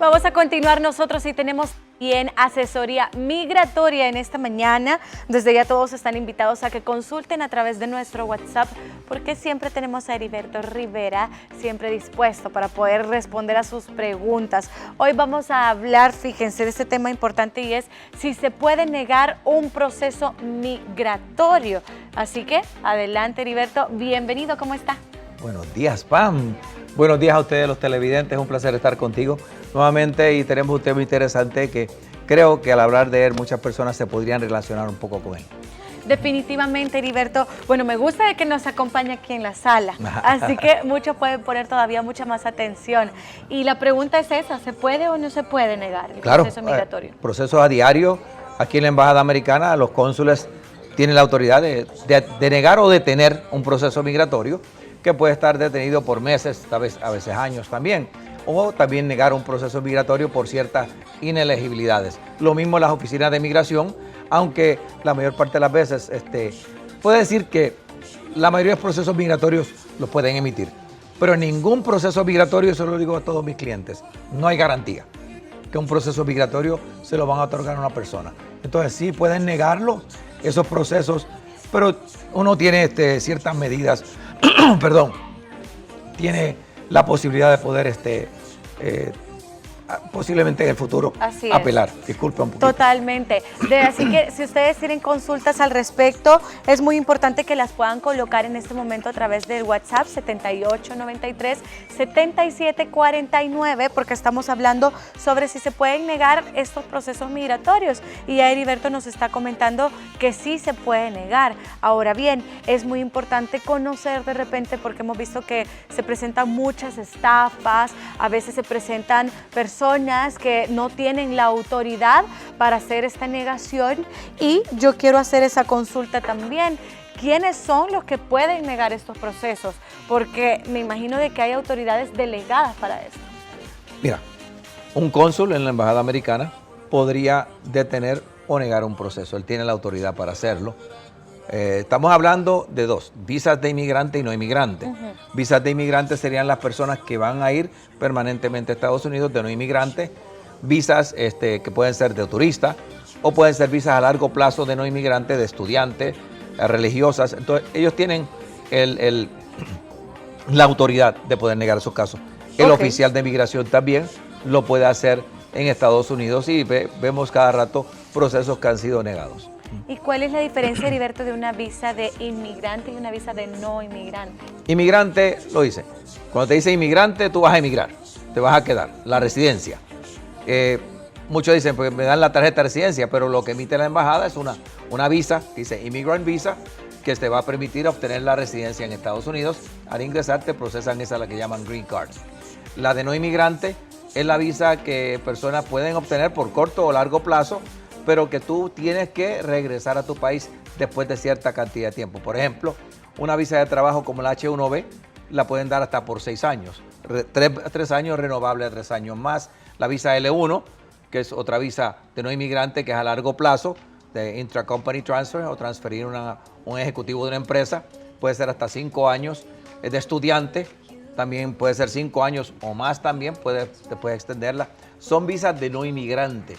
Vamos a continuar nosotros y tenemos bien asesoría migratoria en esta mañana. Desde ya todos están invitados a que consulten a través de nuestro WhatsApp, porque siempre tenemos a Heriberto Rivera, siempre dispuesto para poder responder a sus preguntas. Hoy vamos a hablar, fíjense, de este tema importante y es si se puede negar un proceso migratorio. Así que adelante, Heriberto, bienvenido, ¿cómo está? Buenos días, Pam. Buenos días a ustedes, los televidentes. Es un placer estar contigo nuevamente y tenemos un tema interesante que creo que al hablar de él muchas personas se podrían relacionar un poco con él. Definitivamente, Heriberto. Bueno, me gusta de que nos acompañe aquí en la sala, así que muchos pueden poner todavía mucha más atención. Y la pregunta es esa, ¿se puede o no se puede negar el proceso migratorio? Procesos a diario. Aquí en la Embajada Americana los cónsules tienen la autoridad de negar o detener un proceso migratorio que puede estar detenido por meses, a veces años también, o también negar un proceso migratorio por ciertas inelegibilidades. Lo mismo las oficinas de migración, aunque la mayor parte de las veces puede decir que la mayoría de los procesos migratorios los pueden emitir, pero en ningún proceso migratorio, eso lo digo a todos mis clientes, no hay garantía que un proceso migratorio se lo van a otorgar a una persona. Entonces sí pueden negarlo, esos procesos, pero uno tiene ciertas medidas, perdón, tiene la posibilidad de poder posiblemente en el futuro apelar. Disculpe un poquito. Totalmente. Así que si ustedes tienen consultas al respecto, es muy importante que las puedan colocar en este momento a través del WhatsApp 7893-7749, porque estamos hablando sobre si se pueden negar estos procesos migratorios. Y ya Heriberto nos está comentando que sí se puede negar. Ahora bien, es muy importante conocer de repente, porque hemos visto que se presentan muchas estafas, a veces se presentan personas que no tienen la autoridad para hacer esta negación, y yo quiero hacer esa consulta también. ¿Quiénes son los que pueden negar estos procesos? Porque me imagino de que hay autoridades delegadas para esto. Mira, un cónsul en la Embajada Americana podría detener o negar un proceso. Él tiene la autoridad para hacerlo. Estamos hablando de dos, visas de inmigrante y no inmigrante. Visas de inmigrante serían las personas que van a ir permanentemente a Estados Unidos, de no inmigrante. Visas que pueden ser de turista o pueden ser visas a largo plazo de no inmigrante, de estudiantes, religiosas. Entonces ellos tienen la autoridad de poder negar esos casos. El oficial de migración también lo puede hacer en Estados Unidos y vemos cada rato procesos que han sido negados. ¿Y cuál es la diferencia, Heriberto, de una visa de inmigrante y una visa de no inmigrante? Inmigrante, lo dice. Cuando te dice inmigrante, tú vas a emigrar, te vas a quedar, la residencia. Muchos dicen, pues me dan la tarjeta de residencia, pero lo que emite la embajada es una visa, que dice Immigrant Visa, que te va a permitir obtener la residencia en Estados Unidos. Al ingresar te procesan esa, la que llaman Green Card. La de no inmigrante es la visa que personas pueden obtener por corto o largo plazo, pero que tú tienes que regresar a tu país después de cierta cantidad de tiempo. Por ejemplo, una visa de trabajo como la H1B la pueden dar hasta por 6 años. 3 años renovable a 3 años más. La visa L1, que es otra visa de no inmigrante que es a largo plazo, de intracompany transfer o transferir un ejecutivo de una empresa, puede ser hasta 5 años. Es de estudiante, también puede ser 5 años o más también, te puede extenderla. Son visas de no inmigrante.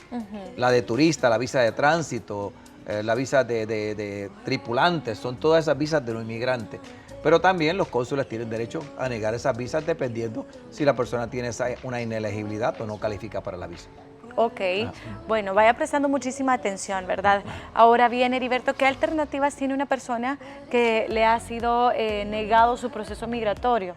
La de turista, la visa de tránsito, la visa de tripulantes, son todas esas visas de no inmigrante. Pero también los cónsules tienen derecho a negar esas visas dependiendo si la persona tiene una inelegibilidad o no califica para la visa. Ok, bueno, vaya prestando muchísima atención, ¿verdad? Ahora bien, Heriberto, ¿qué alternativas tiene una persona que le ha sido negado su proceso migratorio?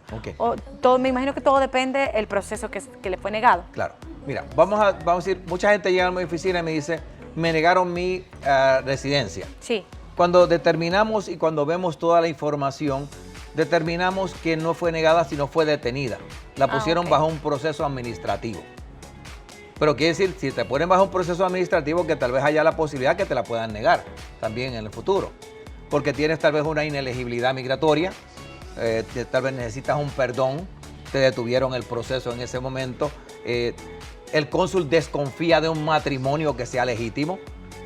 Me imagino que todo depende del proceso que le fue negado. Claro, mira, vamos a decir, mucha gente llega a mi oficina y me dice, me negaron mi residencia. Sí. Cuando determinamos y cuando vemos toda la información, determinamos que no fue negada, sino fue detenida. La pusieron bajo un proceso administrativo. Pero quiere decir, si te ponen bajo un proceso administrativo, que tal vez haya la posibilidad que te la puedan negar también en el futuro. Porque tienes tal vez una inelegibilidad migratoria, tal vez necesitas un perdón, te detuvieron el proceso en ese momento. El cónsul desconfía de un matrimonio que sea legítimo,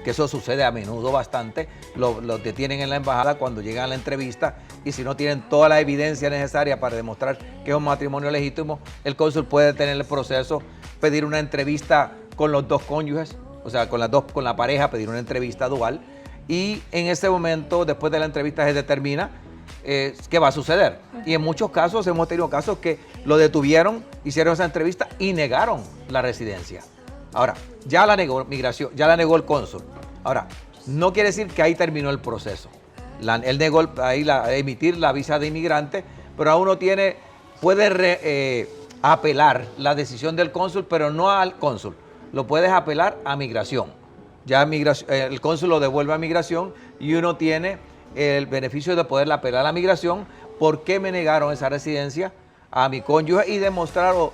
que eso sucede a menudo bastante. Lo detienen en la embajada cuando llegan a la entrevista y si no tienen toda la evidencia necesaria para demostrar que es un matrimonio legítimo, el cónsul puede detener el proceso pedir una entrevista con los dos cónyuges, o sea, con la pareja, pedir una entrevista dual. Y en ese momento, después de la entrevista, se determina qué va a suceder. Y en muchos casos, hemos tenido casos que lo detuvieron, hicieron esa entrevista y negaron la residencia. Ahora, ya la negó migración, ya la negó el cónsul. Ahora, no quiere decir que ahí terminó el proceso. Él negó emitir la visa de inmigrante, pero aún no puede apelar la decisión del cónsul, pero no al cónsul. Lo puedes apelar a migración. Ya el cónsul lo devuelve a migración y uno tiene el beneficio de poder apelar a migración. ¿Por qué me negaron esa residencia a mi cónyuge? Y demostrar o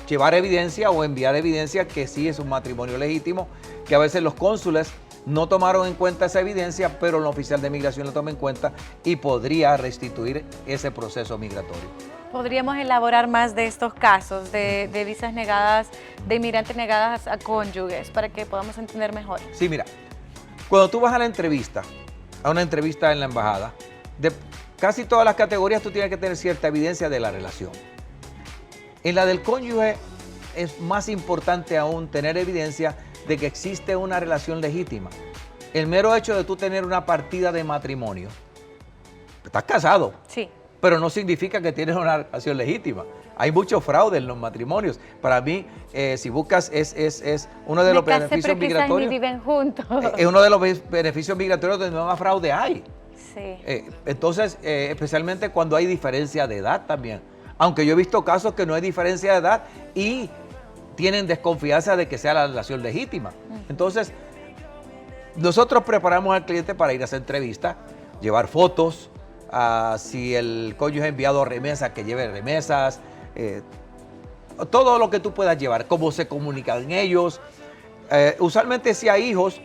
llevar evidencia o enviar evidencia que sí es un matrimonio legítimo, que a veces los cónsules no tomaron en cuenta esa evidencia, pero el oficial de migración lo toma en cuenta y podría restituir ese proceso migratorio. ¿Podríamos elaborar más de estos casos de visas negadas, de inmigrantes negadas a cónyuges, para que podamos entender mejor? Sí, mira, cuando tú vas a una entrevista en la embajada, de casi todas las categorías tú tienes que tener cierta evidencia de la relación. En la del cónyuge es más importante aún tener evidencia de que existe una relación legítima. El mero hecho de tú tener una partida de matrimonio, estás casado, sí, pero no significa que tienes una relación legítima. Hay mucho fraude en los matrimonios. Para mí, si buscas, es uno de los beneficios migratorios. Ni viven juntos. Es uno de los beneficios migratorios donde más fraude hay. Sí. Entonces, especialmente cuando hay diferencia de edad también. Aunque yo he visto casos que no hay diferencia de edad y tienen desconfianza de que sea la relación legítima. Entonces, nosotros preparamos al cliente para ir a esa entrevista, llevar fotos, si el cónyuge ha enviado remesas, que lleve remesas, todo lo que tú puedas llevar, cómo se comunican ellos. Usualmente si hay hijos,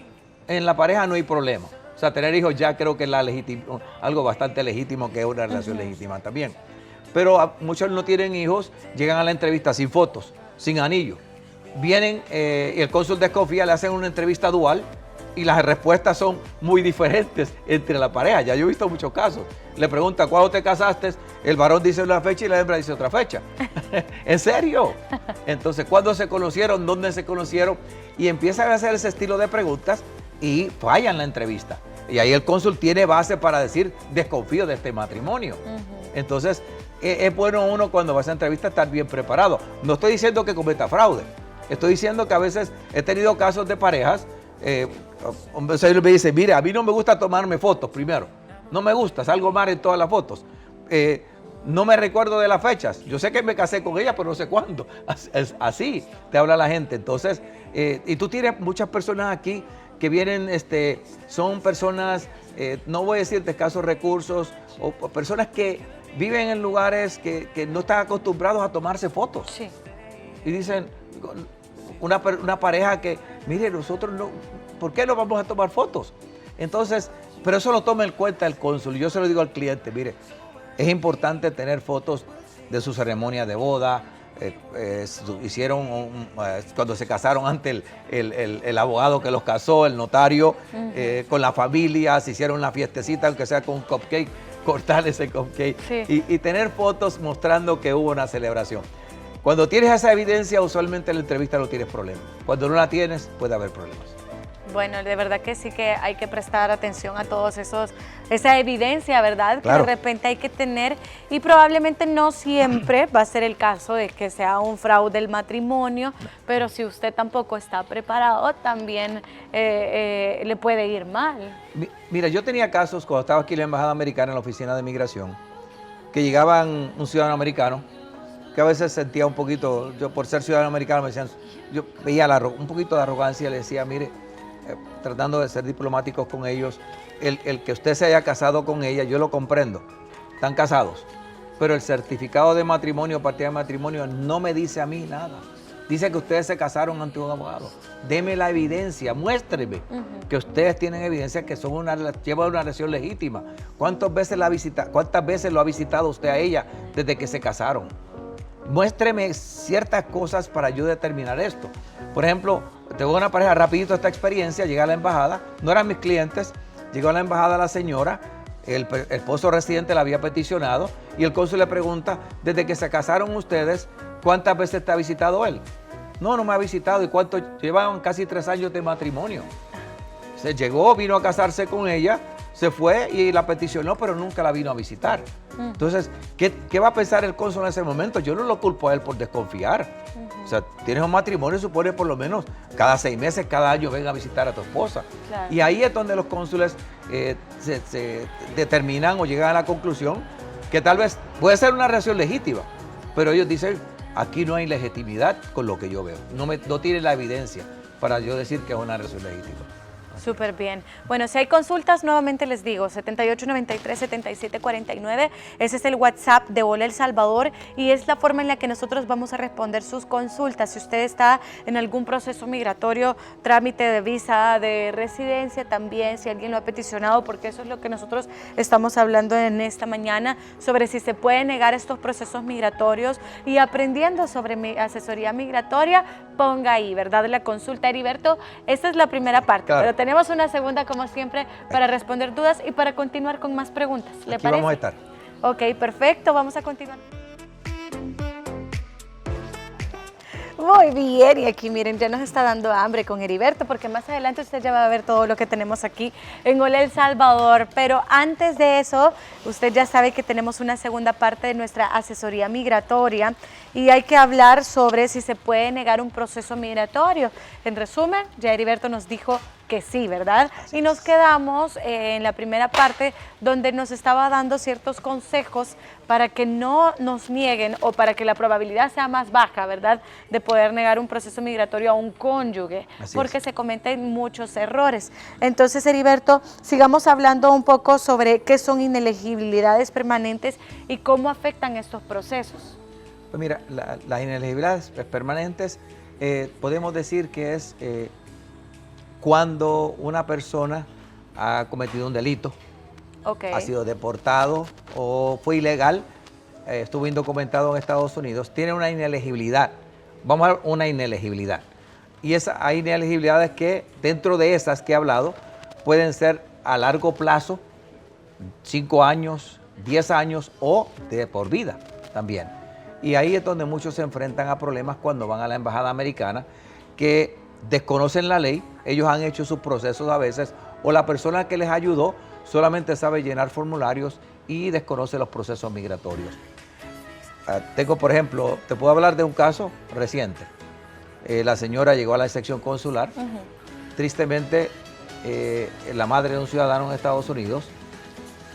en la pareja no hay problema. O sea, tener hijos ya creo que es algo bastante legítimo, que es una relación legítima también. Pero muchos no tienen hijos, llegan a la entrevista sin fotos, sin anillo. Vienen y el cónsul desconfía, le hacen una entrevista dual y las respuestas son muy diferentes entre la pareja. Ya yo he visto muchos casos. Le pregunta, ¿cuándo te casaste? El varón dice una fecha y la hembra dice otra fecha. ¿En serio? Entonces, ¿cuándo se conocieron? ¿Dónde se conocieron? Y empiezan a hacer ese estilo de preguntas y fallan la entrevista. Y ahí el cónsul tiene base para decir, desconfío de este matrimonio. Entonces, es bueno uno cuando va a esa entrevista estar bien preparado. No estoy diciendo que cometa fraude. Estoy diciendo que a veces he tenido casos de parejas. Un señor me dice, mire, a mí no me gusta tomarme fotos primero. No me gusta, salgo mal en todas las fotos. No me recuerdo de las fechas. Yo sé que me casé con ella, pero no sé cuándo. Así te habla la gente. Entonces, y tú tienes muchas personas aquí que vienen, son personas, no voy a decir de escasos recursos, o personas que viven en lugares que no están acostumbrados a tomarse fotos. Sí. Y dicen, una pareja que, mire, nosotros no, ¿por qué no vamos a tomar fotos? Entonces, pero eso lo toma en cuenta el cónsul. Yo se lo digo al cliente, mire, es importante tener fotos de su ceremonia de boda. Hicieron cuando se casaron ante el abogado que los casó, el notario, con la familia, se hicieron una fiestecita, aunque sea con un cupcake, cortar ese cupcake, sí, y tener fotos mostrando que hubo una celebración. Cuando tienes esa evidencia, usualmente en la entrevista no tienes problemas. Cuando no la tienes, puede haber problemas. Bueno, de verdad que sí que hay que prestar atención a todos esa evidencia, ¿verdad? Claro. Que de repente hay que tener, y probablemente no siempre va a ser el caso de que sea un fraude el matrimonio, pero si usted tampoco está preparado, también le puede ir mal. Mira, yo tenía casos cuando estaba aquí en la Embajada Americana, en la oficina de migración, que llegaban un ciudadano americano, que a veces sentía un poquito, yo por ser ciudadano americano me decían, yo veía un poquito de arrogancia y le decía, mire, tratando de ser diplomáticos con ellos, el que usted se haya casado con ella, yo lo comprendo, están casados, pero el certificado de matrimonio, partida de matrimonio, no me dice a mí nada. Dice que ustedes se casaron ante un abogado. Deme la evidencia, muéstreme que ustedes tienen evidencia que llevan una relación legítima. ¿Cuántas veces lo ha visitado usted a ella desde que se casaron? Muéstreme ciertas cosas para yo determinar esto. Por ejemplo, tengo una pareja, rapidito esta experiencia, llega a la embajada, no eran mis clientes, llegó a la embajada la señora, el esposo residente la había peticionado y el cónsul le pregunta, desde que se casaron ustedes, ¿cuántas veces te ha visitado él? No me ha visitado. ¿Y cuánto? Llevaban casi 3 años de matrimonio. Se llegó, vino a casarse con ella, se fue y la peticionó, pero nunca la vino a visitar. Entonces, ¿qué va a pensar el cónsul en ese momento? Yo no lo culpo a él por desconfiar. O sea, tienes un matrimonio, supone por lo menos cada 6 meses, cada año venga a visitar a tu esposa. Claro. Y ahí es donde los cónsules se determinan o llegan a la conclusión que tal vez puede ser una reacción legítima, pero ellos dicen, aquí no hay legitimidad con lo que yo veo. No tiene la evidencia para yo decir que es una reacción legítima. Súper bien. Bueno, si hay consultas, nuevamente les digo, 7893-7749, ese es el WhatsApp de Hola El Salvador y es la forma en la que nosotros vamos a responder sus consultas. Si usted está en algún proceso migratorio, trámite de visa de residencia también, si alguien lo ha peticionado, porque eso es lo que nosotros estamos hablando en esta mañana, sobre si se puede negar estos procesos migratorios y aprendiendo sobre asesoría migratoria, ponga ahí, ¿verdad? La consulta, Heriberto, esta es la primera parte, claro. Pero tenemos una segunda, como siempre, para responder dudas y para continuar con más preguntas. ¿Le Aquí parece? Vamos a estar. Ok, perfecto, vamos a continuar. Muy bien, y aquí miren, ya nos está dando hambre con Heriberto, porque más adelante usted ya va a ver todo lo que tenemos aquí en Hola El Salvador, pero antes de eso, usted ya sabe que tenemos una segunda parte de nuestra asesoría migratoria y hay que hablar sobre si se puede negar un proceso migratorio. En resumen, ya Heriberto nos dijo que sí, ¿verdad? Y nos quedamos en la primera parte donde nos estaba dando ciertos consejos para que no nos nieguen o para que la probabilidad sea más baja, ¿verdad? De poder negar un proceso migratorio a un cónyuge, porque se cometen muchos errores. Entonces, Heriberto, sigamos hablando un poco sobre qué son inelegibilidades permanentes y cómo afectan estos procesos. Pues mira, las inelegibilidades permanentes podemos decir que es cuando una persona ha cometido un delito, ha sido deportado o fue ilegal, estuvo indocumentado en Estados Unidos, tiene una inelegibilidad. Vamos a ver una inelegibilidad. Y hay inelegibilidades que dentro de esas que he hablado pueden ser a largo plazo, 5 años, 10 años o de por vida también. Y ahí es donde muchos se enfrentan a problemas cuando van a la embajada americana, que desconocen la ley, ellos han hecho sus procesos a veces, o la persona que les ayudó solamente sabe llenar formularios y desconoce los procesos migratorios. Tengo, por ejemplo, te puedo hablar de un caso reciente. La señora llegó a la sección consular, tristemente la madre de un ciudadano en Estados Unidos.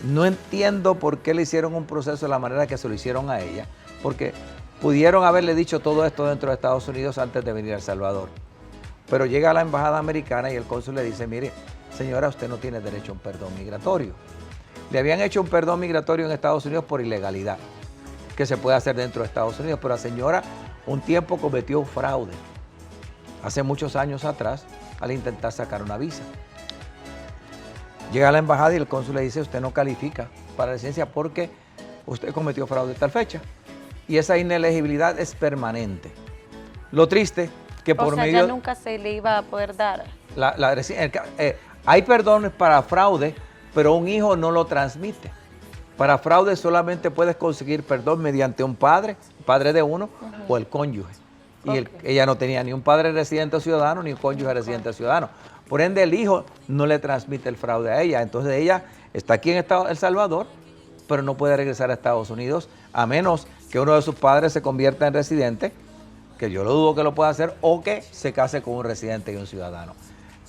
No entiendo por qué le hicieron un proceso de la manera que se lo hicieron a ella, porque pudieron haberle dicho todo esto dentro de Estados Unidos antes de venir a El Salvador. Pero llega a la embajada americana y el cónsul le dice, mire, señora, usted no tiene derecho a un perdón migratorio. Le habían hecho un perdón migratorio en Estados Unidos por ilegalidad, que se puede hacer dentro de Estados Unidos, pero la señora un tiempo cometió un fraude, hace muchos años atrás, al intentar sacar una visa. Llega a la embajada y el cónsul le dice, usted no califica para residencia porque usted cometió fraude tal fecha. Y esa inelegibilidad es permanente. Lo triste que por medio... ya nunca se le iba a poder dar. Hay perdones para fraude, pero un hijo no lo transmite. Para fraude solamente puedes conseguir perdón mediante un padre de uno, o el cónyuge. Y ella no tenía ni un padre residente o ciudadano, ni un cónyuge residente o ciudadano. Por ende, el hijo no le transmite el fraude a ella. Entonces ella está aquí en El Salvador, pero no puede regresar a Estados Unidos, a menos que uno de sus padres se convierta en residente, que yo lo dudo que lo pueda hacer, o que se case con un residente y un ciudadano.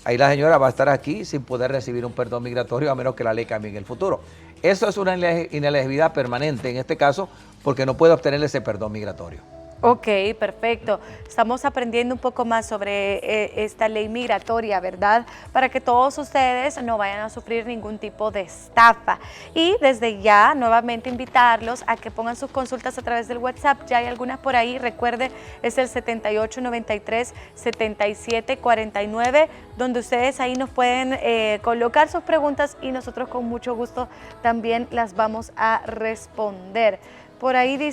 Ahí la señora va a estar aquí sin poder recibir un perdón migratorio, a menos que la ley cambie en el futuro. Eso es una inelegibilidad permanente en este caso, porque no puede obtener ese perdón migratorio. Ok, perfecto. Estamos aprendiendo un poco más sobre esta ley migratoria, ¿verdad? Para que todos ustedes no vayan a sufrir ningún tipo de estafa. Y desde ya, nuevamente invitarlos a que pongan sus consultas a través del WhatsApp. Ya hay algunas por ahí, recuerde, es el 7893-7749, donde ustedes ahí nos pueden colocar sus preguntas y nosotros con mucho gusto también las vamos a responder. Por ahí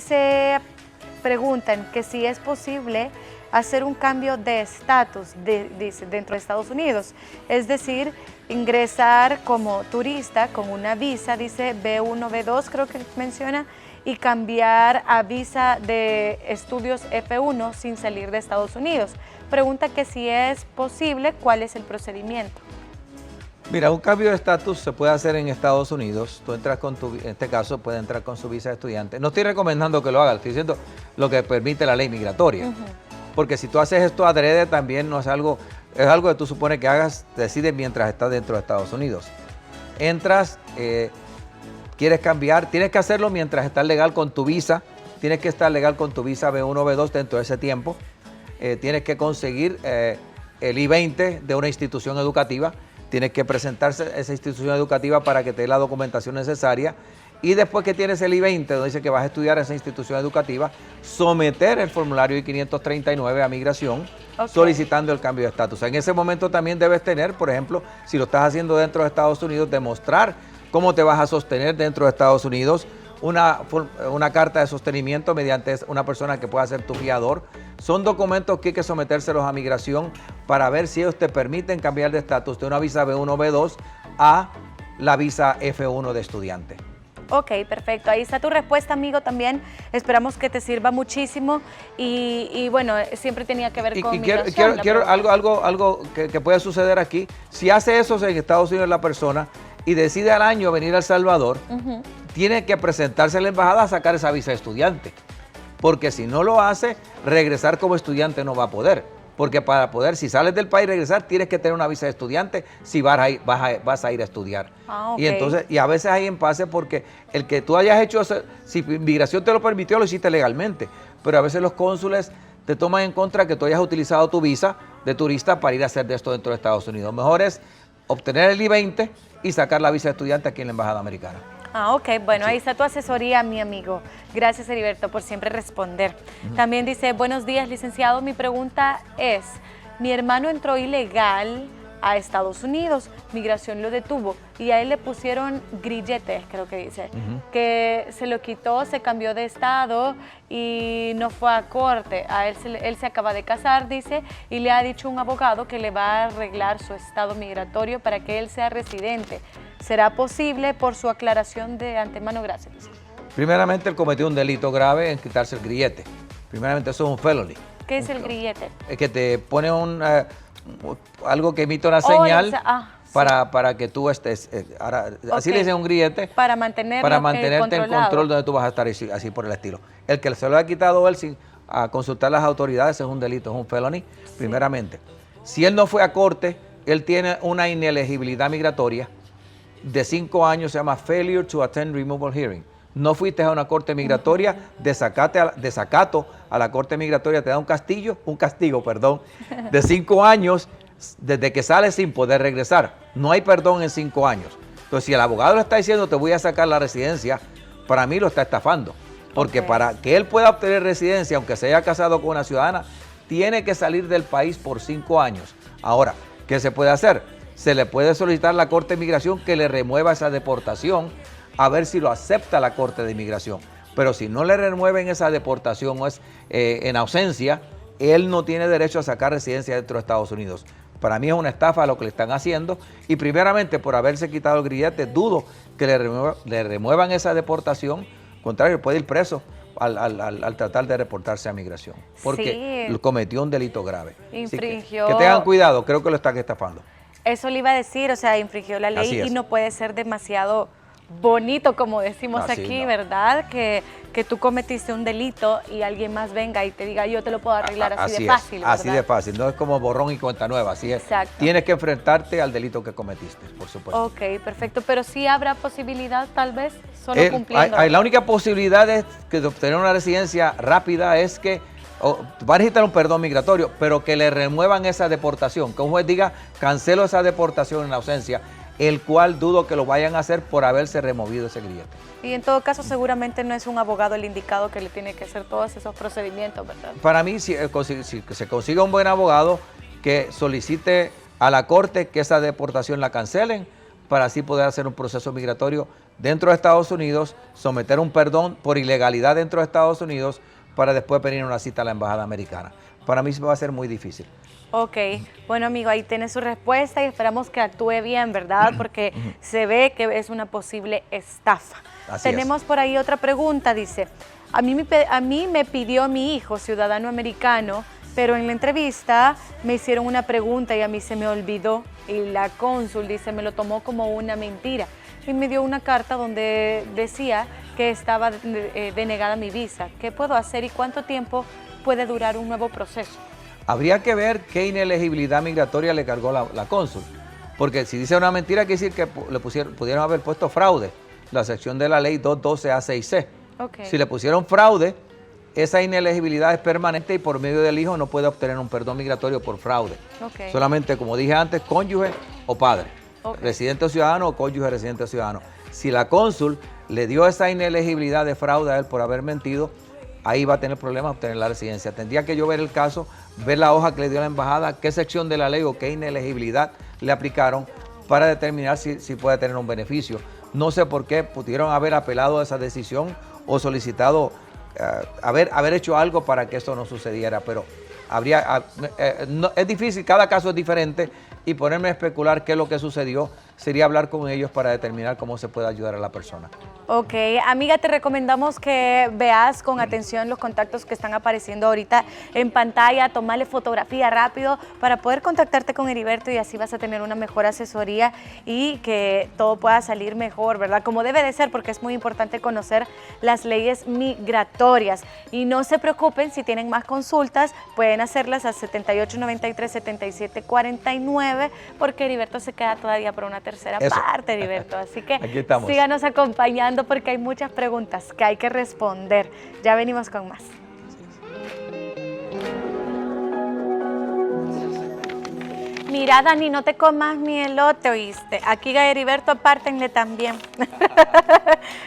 preguntan que si es posible hacer un cambio de estatus dentro de Estados Unidos, es decir, ingresar como turista con una visa, dice B1, B2 creo que menciona, y cambiar a visa de estudios F1 sin salir de Estados Unidos. Pregunta que si es posible, ¿cuál es el procedimiento? Mira, un cambio de estatus se puede hacer en Estados Unidos. Tú entras con en este caso, puede entrar con su visa de estudiante. No estoy recomendando que lo haga, estoy diciendo lo que permite la ley migratoria. Porque si tú haces esto adrede, también no es algo que tú supones que hagas, decides mientras estás dentro de Estados Unidos. Entras, quieres cambiar, tienes que hacerlo mientras estás legal con tu visa. Tienes que estar legal con tu visa B1 o B2 dentro de ese tiempo. Tienes que conseguir el I-20 de una institución educativa. Tienes que presentarse a esa institución educativa para que te dé la documentación necesaria. Y después que tienes el I-20, donde dice que vas a estudiar a esa institución educativa, someter el formulario I-539 a migración, solicitando el cambio de estatus. En ese momento también debes tener, por ejemplo, si lo estás haciendo dentro de Estados Unidos, demostrar cómo te vas a sostener dentro de Estados Unidos, una carta de sostenimiento mediante una persona que pueda ser tu fiador. Son documentos que hay que sometérselos a migración para ver si ellos te permiten cambiar de estatus de una visa B1 o B2 a la visa F1 de estudiante. Ok, perfecto. Ahí está tu respuesta, amigo, también. Esperamos que te sirva muchísimo y bueno, siempre tenía que ver con migración. Quiero algo que puede suceder aquí. Si hace eso en Estados Unidos la persona y decide al año venir a El Salvador, tiene que presentarse a la embajada a sacar esa visa de estudiante. Porque si no lo hace, regresar como estudiante no va a poder. Porque para poder, si sales del país y regresar, tienes que tener una visa de estudiante si vas a ir a estudiar. Y a veces hay impasse porque el que tú hayas hecho, si inmigración te lo permitió, lo hiciste legalmente. Pero a veces los cónsules te toman en contra que tú hayas utilizado tu visa de turista para ir a hacer de esto dentro de Estados Unidos. Mejor es obtener el I-20 y sacar la visa de estudiante aquí en la Embajada Americana. Ok, bueno, sí. Ahí está tu asesoría, mi amigo. Gracias, Heriberto, por siempre responder. También dice, buenos días, licenciado. Mi pregunta es, mi hermano entró ilegal a Estados Unidos, migración lo detuvo y a él le pusieron grilletes, creo que dice, que se lo quitó, se cambió de estado y no fue a corte. Él se acaba de casar, dice, y le ha dicho un abogado que le va a arreglar su estado migratorio para que él sea residente. ¿Será posible? Por su aclaración de antemano, gracias. Primeramente, él cometió un delito grave en quitarse el grillete. Primeramente, eso es un felony. ¿Qué es el grillete? Es que te pone algo que emite una señal para que tú estés, así le dicen un grillete. Para mantenerte en control donde tú vas a estar, así por el estilo. El que se lo ha quitado él sin consultar las autoridades es un delito, es un felony, primeramente. Si él no fue a corte, él tiene una inelegibilidad migratoria de 5 años, se llama Failure to Attend Removal Hearing. No fuiste a una corte migratoria, desacato a la corte migratoria, te da un castigo, de 5 años desde que sales sin poder regresar. No hay perdón en 5 años. Entonces, si el abogado le está diciendo te voy a sacar la residencia, para mí lo está estafando. Porque para que él pueda obtener residencia, aunque se haya casado con una ciudadana, tiene que salir del país por 5 años. Ahora, ¿qué se puede hacer? Se le puede solicitar a la Corte de Inmigración que le remueva esa deportación, a ver si lo acepta la Corte de Inmigración. Pero si no le remueven esa deportación o es en ausencia, él no tiene derecho a sacar residencia dentro de Estados Unidos. Para mí es una estafa lo que le están haciendo y primeramente por haberse quitado el grillete, dudo que le remuevan esa deportación. Al contrario, puede ir preso al tratar de reportarse a migración, porque cometió un delito grave. Infringió. Que tengan cuidado, creo que lo están estafando. Eso le iba a decir, o sea, infringió la ley y no puede ser demasiado bonito, como decimos aquí, ¿verdad? Que tú cometiste un delito y alguien más venga y te diga, yo te lo puedo arreglar así de fácil, ¿verdad? Así de fácil, no es como borrón y cuenta nueva, así es. Exacto. Tienes que enfrentarte al delito que cometiste, por supuesto. Ok, perfecto, pero sí habrá posibilidad, tal vez, solo cumpliendo. La única posibilidad de obtener una residencia rápida es que va a necesitar un perdón migratorio, pero que le remuevan esa deportación, que un juez diga, cancelo esa deportación en ausencia, el cual dudo que lo vayan a hacer por haberse removido ese grillete. Y en todo caso, seguramente no es un abogado el indicado que le tiene que hacer todos esos procedimientos, ¿verdad? Para mí, si se consiga un buen abogado que solicite a la Corte que esa deportación la cancelen, para así poder hacer un proceso migratorio dentro de Estados Unidos, someter un perdón por ilegalidad dentro de Estados Unidos, para después venir a una cita a la embajada americana. Para mí va a ser muy difícil. Ok, bueno amigo, ahí tiene su respuesta y esperamos que actúe bien, ¿verdad? Porque se ve que es una posible estafa. Tenemos por ahí otra pregunta, dice, a mí me pidió mi hijo, ciudadano americano, pero en la entrevista me hicieron una pregunta y a mí se me olvidó y la cónsul, dice, me lo tomó como una mentira y me dio una carta donde decía que estaba denegada mi visa. ¿Qué puedo hacer y cuánto tiempo puede durar un nuevo proceso? Habría que ver qué inelegibilidad migratoria le cargó la cónsul, porque si dice una mentira quiere decir que pudieron haber puesto fraude, la sección de la ley 212A6C. Okay. Si le pusieron fraude, esa inelegibilidad es permanente y por medio del hijo no puede obtener un perdón migratorio por fraude. Okay. Solamente, como dije antes, cónyuge o padre, okay. Residente o ciudadano o cónyuge residente o ciudadano. Si la cónsul le dio esa inelegibilidad de fraude a él por haber mentido, ahí va a tener problemas obtener la residencia. Tendría que yo ver el caso, ver la hoja que le dio la embajada, qué sección de la ley o qué inelegibilidad le aplicaron para determinar si puede tener un beneficio. No sé por qué pudieron haber apelado a esa decisión o solicitado haber hecho algo para que esto no sucediera, pero es difícil, cada caso es diferente y ponerme a especular qué es lo que sucedió sería hablar con ellos para determinar cómo se puede ayudar a la persona. Ok, amiga, te recomendamos que veas con atención los contactos que están apareciendo ahorita en pantalla, tomarle fotografía rápido para poder contactarte con Heriberto y así vas a tener una mejor asesoría y que todo pueda salir mejor, ¿verdad? Como debe de ser, porque es muy importante conocer las leyes migratorias. Y no se preocupen, si tienen más consultas, pueden hacerlas al 7893-7749, porque Heriberto se queda todavía por una tercera parte, Heriberto. Así que síganos acompañando porque hay muchas preguntas que hay que responder. Ya venimos con más. Mira, Dani, no te comas mi elote, ¿oíste? Aquí a Heriberto apártenle también.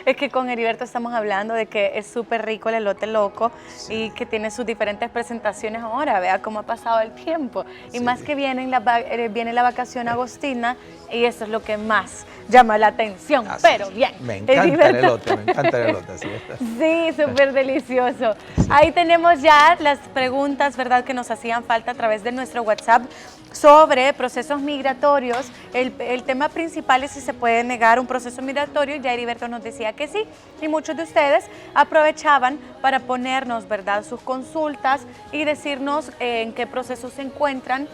Es que con Heriberto estamos hablando de que es súper rico el elote loco y que tiene sus diferentes presentaciones ahora. Vea cómo ha pasado el tiempo. Y más que viene la vacación agostina y eso es lo que más llama la atención. Pero bien. Me encanta el elote, me encanta el elote. Sí, súper delicioso. Ahí tenemos ya las preguntas, ¿verdad?, que nos hacían falta a través de nuestro WhatsApp sobre procesos migratorios. El tema principal es si se puede negar un proceso migratorio. Ya Heriberto nos decía que sí, y muchos de ustedes aprovechaban para ponernos, ¿verdad?, sus consultas y decirnos en qué proceso se encuentran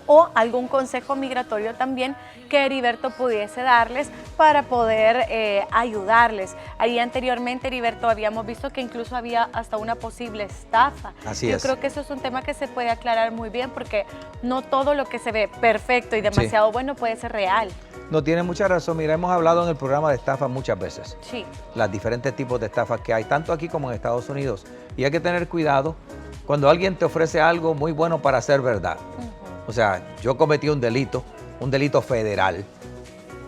o algún consejo migratorio también que Heriberto pudiese darles para poder ayudarles. Ahí anteriormente, Heriberto, habíamos visto que incluso había hasta una posible estafa. Así es. Yo creo que eso es un tema que se puede aclarar muy bien porque no todo lo que se ve perfecto y demasiado bueno puede ser real. No, tiene mucha razón. Mira, hemos hablado en el programa de estafas muchas veces. Sí. Los diferentes tipos de estafas que hay, tanto aquí como en Estados Unidos. Y hay que tener cuidado cuando alguien te ofrece algo muy bueno para ser verdad. O sea, yo cometí un delito federal,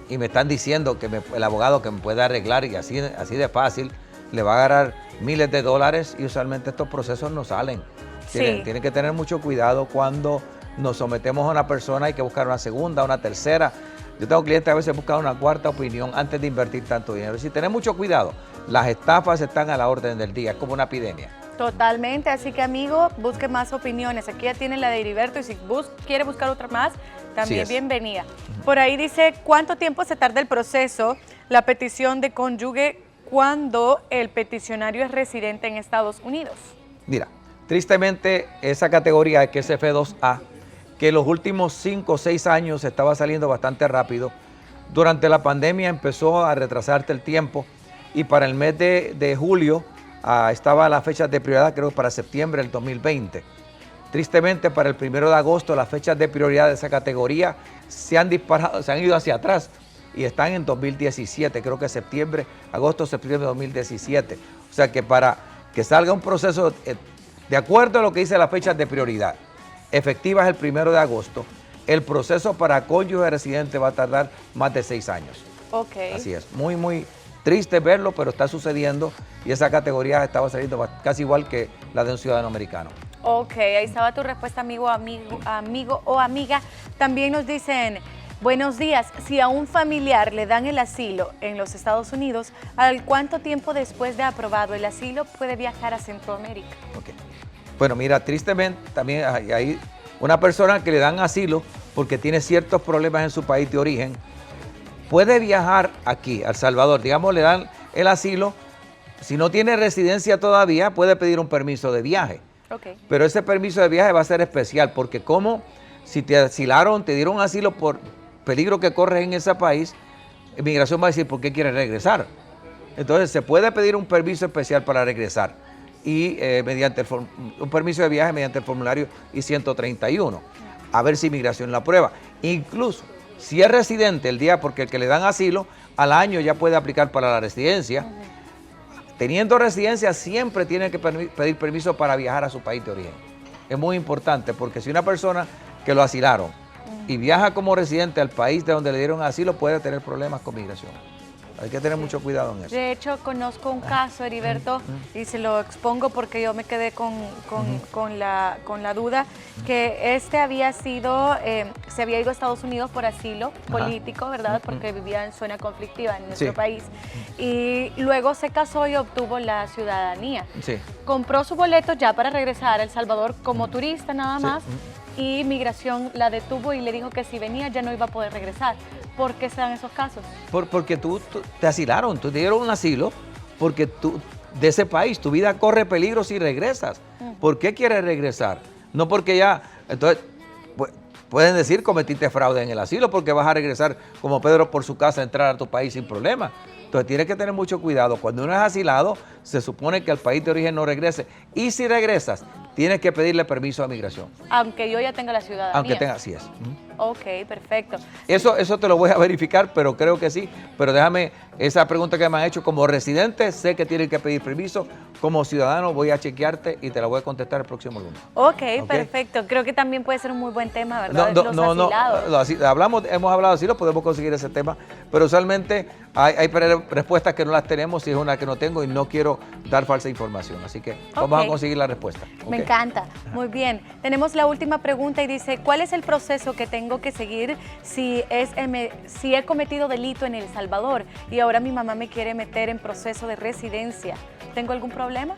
y me están diciendo que el abogado que me puede arreglar y así de fácil le va a agarrar miles de dólares y usualmente estos procesos no salen. Sí. Tienen que tener mucho cuidado cuando nos sometemos a una persona, hay que buscar una segunda, una tercera. Yo tengo clientes que a veces buscan una cuarta opinión antes de invertir tanto dinero. Es decir, tener mucho cuidado. Las estafas están a la orden del día, es como una epidemia. Totalmente, así que amigo, busque más opiniones. Aquí ya tiene la de Heriberto y si quiere buscar otra más, también bienvenida. Por ahí dice, ¿cuánto tiempo se tarda el proceso, la petición de cónyuge cuando el peticionario es residente en Estados Unidos? Mira, tristemente esa categoría que es F2A, que los últimos 5 o 6 años estaba saliendo bastante rápido, durante la pandemia empezó a retrasarte el tiempo y para el mes de julio estaba la fecha de prioridad, creo que para septiembre del 2020. Tristemente, para el 1 de agosto, las fechas de prioridad de esa categoría se han disparado, se han ido hacia atrás y están en 2017, creo que agosto, septiembre de 2017. O sea que para que salga un proceso, de acuerdo a lo que dice las fechas de prioridad, efectivas el 1 de agosto, el proceso para cónyuge residente va a tardar más de 6 años. Ok. Así es, muy, muy triste verlo, pero está sucediendo y esa categoría estaba saliendo casi igual que la de un ciudadano americano. Ok, ahí estaba tu respuesta, amigo o amiga. También nos dicen, Buenos días. Si a un familiar le dan el asilo en los Estados Unidos, ¿al cuánto tiempo después de aprobado el asilo puede viajar a Centroamérica? Okay. Bueno, mira, tristemente también hay una persona que le dan asilo porque tiene ciertos problemas en su país de origen, puede viajar aquí, a El Salvador. Digamos, le dan el asilo. Si no tiene residencia todavía, puede pedir un permiso de viaje. Okay. Pero ese permiso de viaje va a ser especial porque como si te asilaron, te dieron asilo por peligro que corres en ese país, Inmigración va a decir por qué quieres regresar. Entonces se puede pedir un permiso especial para regresar y mediante un permiso de viaje mediante el formulario I-131, a ver si Inmigración la aprueba. Incluso si es residente el día, porque el que le dan asilo, al año ya puede aplicar para la residencia. Teniendo residencia siempre tiene que pedir permiso para viajar a su país de origen. Es muy importante porque si una persona que lo asilaron y viaja como residente al país de donde le dieron asilo puede tener problemas con migración. Hay que tener mucho cuidado en eso. De hecho, conozco un caso, Heriberto, y se lo expongo porque yo me quedé con la duda, que había sido, se había ido a Estados Unidos por asilo político, ¿verdad? Porque vivía en zona conflictiva en nuestro país. Y luego se casó y obtuvo la ciudadanía. Sí. Compró su boleto ya para regresar a El Salvador como turista nada más, y Migración la detuvo y le dijo que si venía ya no iba a poder regresar. ¿Por qué se dan esos casos? Porque tú te asilaron, te dieron un asilo, porque tú de ese país tu vida corre peligro si regresas. ¿Por qué quieres regresar? No porque ya, entonces pueden decir cometiste fraude en el asilo porque vas a regresar como Pedro por su casa a entrar a tu país sin problema. Entonces tienes que tener mucho cuidado. Cuando uno es asilado, se supone que al país de origen no regrese. Y si regresas, tienes que pedirle permiso a Migración. Aunque yo ya tenga la ciudadanía. Aunque tenga, así es. Ok, perfecto. Eso te lo voy a verificar, pero creo que sí. Pero déjame, esa pregunta que me han hecho, como residente, sé que tienen que pedir permiso. Como ciudadano voy a chequearte y te la voy a contestar el próximo lunes. Ok, perfecto. Creo que también puede ser un muy buen tema, ¿verdad? No, hemos hablado así, lo podemos conseguir ese tema, pero usualmente hay respuestas que no las tenemos y es una que no tengo y no quiero dar falsa información. Así que vamos a conseguir la respuesta. Me encanta. Muy bien. Tenemos la última pregunta y dice, ¿cuál es el proceso que tengo que seguir si he cometido delito en El Salvador y ahora mi mamá me quiere meter en proceso de residencia? ¿Tengo algún problema?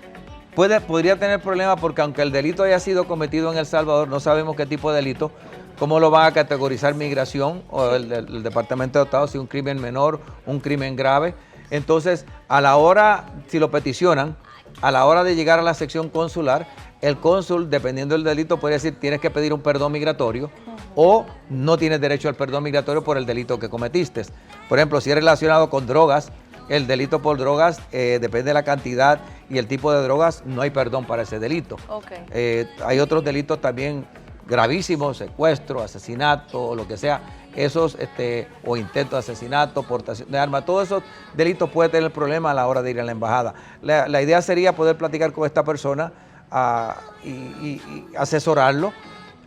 Podría tener problemas porque aunque el delito haya sido cometido en El Salvador, no sabemos qué tipo de delito, cómo lo va a categorizar Migración o el Departamento de Estado, si un crimen menor, un crimen grave. Entonces, a la hora, si lo peticionan, a la hora de llegar a la sección consular, el cónsul, dependiendo del delito, puede decir tienes que pedir un perdón migratorio o no tienes derecho al perdón migratorio por el delito que cometiste. Por ejemplo, si es relacionado con drogas, el delito por drogas, depende de la cantidad y el tipo de drogas, no hay perdón para ese delito. Hay otros delitos también gravísimos, secuestro, asesinato, lo que sea, esos, o intento de asesinato, portación de armas, todos esos delitos pueden tener problemas a la hora de ir a la embajada. La idea sería poder platicar con esta persona y asesorarlo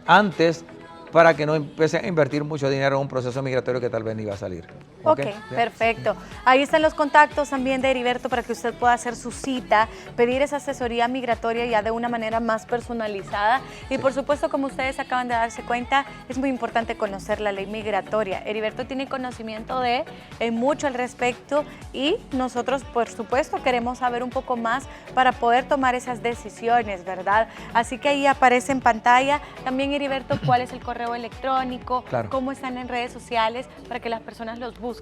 antes para que no empiecen a invertir mucho dinero en un proceso migratorio que tal vez ni va a salir. Ok, perfecto. Ahí están los contactos también de Heriberto para que usted pueda hacer su cita, pedir esa asesoría migratoria ya de una manera más personalizada. Y por supuesto, como ustedes acaban de darse cuenta, es muy importante conocer la ley migratoria. Heriberto tiene conocimiento de mucho al respecto y nosotros, por supuesto, queremos saber un poco más para poder tomar esas decisiones, ¿verdad? Así que ahí aparece en pantalla también, Heriberto, cuál es el correo electrónico, cómo están en redes sociales para que las personas los busquen.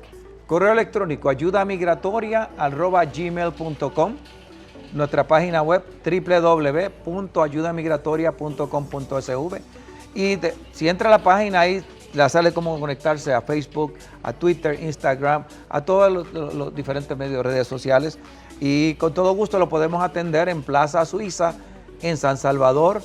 Correo electrónico ayudamigratoria@gmail.com, nuestra página web www.ayudamigratoria.com.sv y si entra a la página ahí la sale cómo conectarse a Facebook, a Twitter, Instagram, a todos los diferentes medios de redes sociales y con todo gusto lo podemos atender en Plaza Suiza en San Salvador,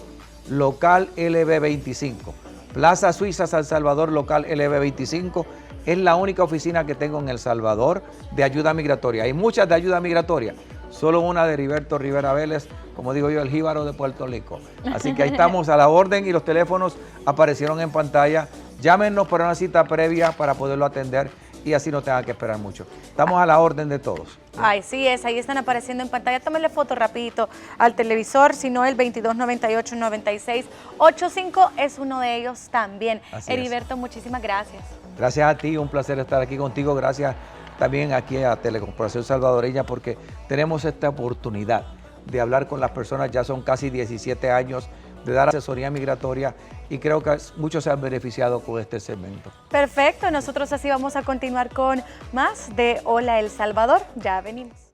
local LB25. Plaza Suiza San Salvador, local LB25, es la única oficina que tengo en El Salvador de ayuda migratoria. Hay muchas de ayuda migratoria, solo una de Heriberto Rivera Vélez, como digo yo, el jíbaro de Puerto Rico. Así que ahí estamos a la orden y los teléfonos aparecieron en pantalla. Llámenos para una cita previa para poderlo atender y así no tengan que esperar mucho. Estamos a la orden de todos. Ay, sí es, ahí están apareciendo en pantalla. Tómenle foto rapidito al televisor, si no el 2298-9685 es uno de ellos también. Heriberto, muchísimas gracias. Gracias a ti, un placer estar aquí contigo. Gracias también aquí a Telecorporación Salvadoreña porque tenemos esta oportunidad de hablar con las personas. Ya son casi 17 años de dar asesoría migratoria y creo que muchos se han beneficiado con este segmento. Perfecto, nosotros así vamos a continuar con más de Hola El Salvador. Ya venimos.